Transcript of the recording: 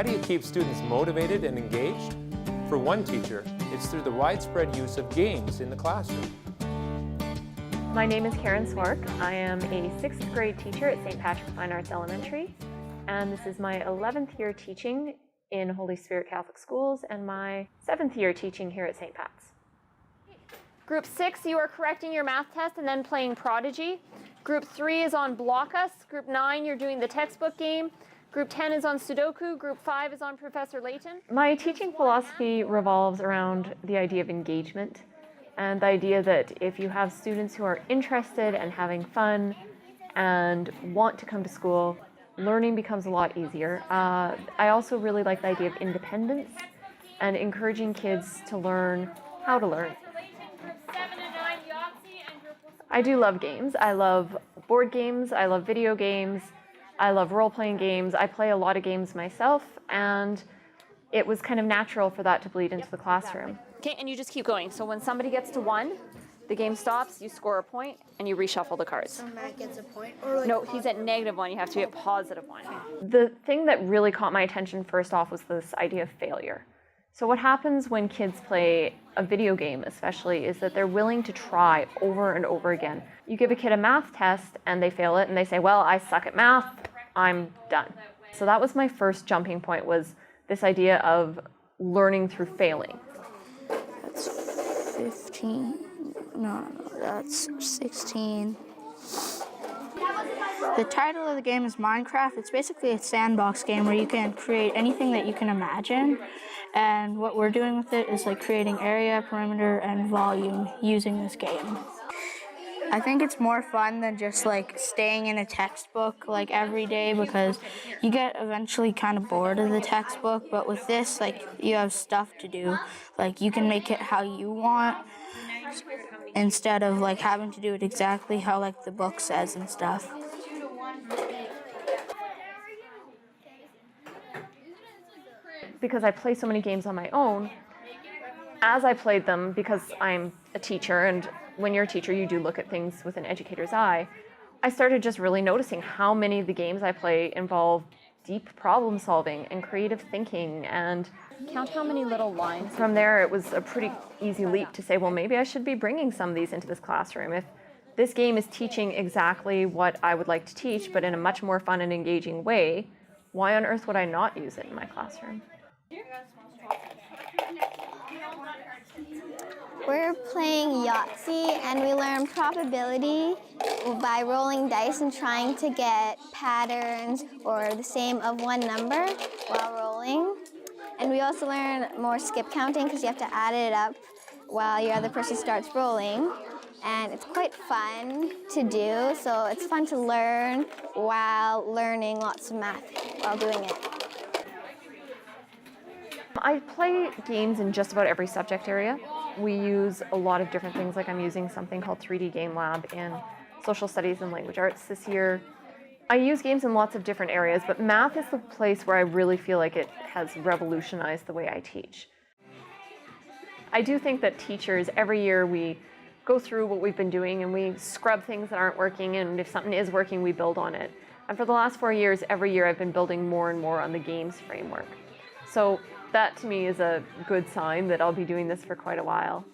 How do you keep students motivated and engaged? For one teacher, it's through the widespread use of games in the classroom. My name is Karen Swark. I am a 6th grade teacher at St. Patrick's Fine Arts Elementary, and this is my 11th year teaching in Holy Spirit Catholic Schools and my 7th year teaching here at St. Pat's. Group 6, you are correcting your math test and then playing Prodigy. Group 3 is on Block Us. Group 9, you're doing the textbook game. Group 10 is on Sudoku. Group 5 is on Professor Layton. My teaching philosophy revolves around the idea of engagement and the idea that if you have students who are interested and having fun and want to come to school, learning becomes a lot easier. I also really like the idea of independence and encouraging kids to learn how to learn. I do love games. I love board games. I love video games. I love role-playing games. I play a lot of games myself, and it was kind of natural for that to bleed into the classroom. Okay, and you just keep going. So when somebody gets to 1, the game stops, you score a point, and you reshuffle the cards. So Matt gets a point? Or like no, he's at -1. You have to be at +1. The thing that really caught my attention first off was this idea of failure. So what happens when kids play a video game especially is that they're willing to try over and over again. You give a kid a math test and they fail it and they say, well, I suck at math, I'm done. So that was my first jumping point, was this idea of learning through failing. That's 15, no, that's 16. The title of the game is Minecraft. It's basically a sandbox game where you can create anything that you can imagine. And what we're doing with it is like creating area, perimeter, and volume using this game. I think it's more fun than just like staying in a textbook like every day, because you get eventually kind of bored of the textbook. But with this, like, you have stuff to do. Like, you can make it how you want instead of like having to do it exactly how like the book says and stuff. Because I play so many games on my own, as I played them, because I'm a teacher, and when you're a teacher you do look at things with an educator's eye, I started just really noticing how many of the games I play involve deep problem solving and creative thinking, and count how many little lines. From there it was a pretty easy leap to say, well, maybe I should be bringing some of these into this classroom. If this game is teaching exactly what I would like to teach, but in a much more fun and engaging way, why on earth would I not use it in my classroom? We're playing Yahtzee, and we learn probability by rolling dice and trying to get patterns or the same of one number while rolling. And we also learn more skip counting, because you have to add it up while your other person starts rolling. And it's quite fun to do, so it's fun to learn while learning lots of math while doing it. I play games in just about every subject area. We use a lot of different things, like I'm using something called 3D Game Lab in Social Studies and Language Arts this year. I use games in lots of different areas, but math is the place where I really feel like it has revolutionized the way I teach. I do think that teachers, every year we go through what we've been doing and we scrub things that aren't working, and if something is working, we build on it. And for the last 4 years, every year I've been building more and more on the games framework. So that to me is a good sign that I'll be doing this for quite a while.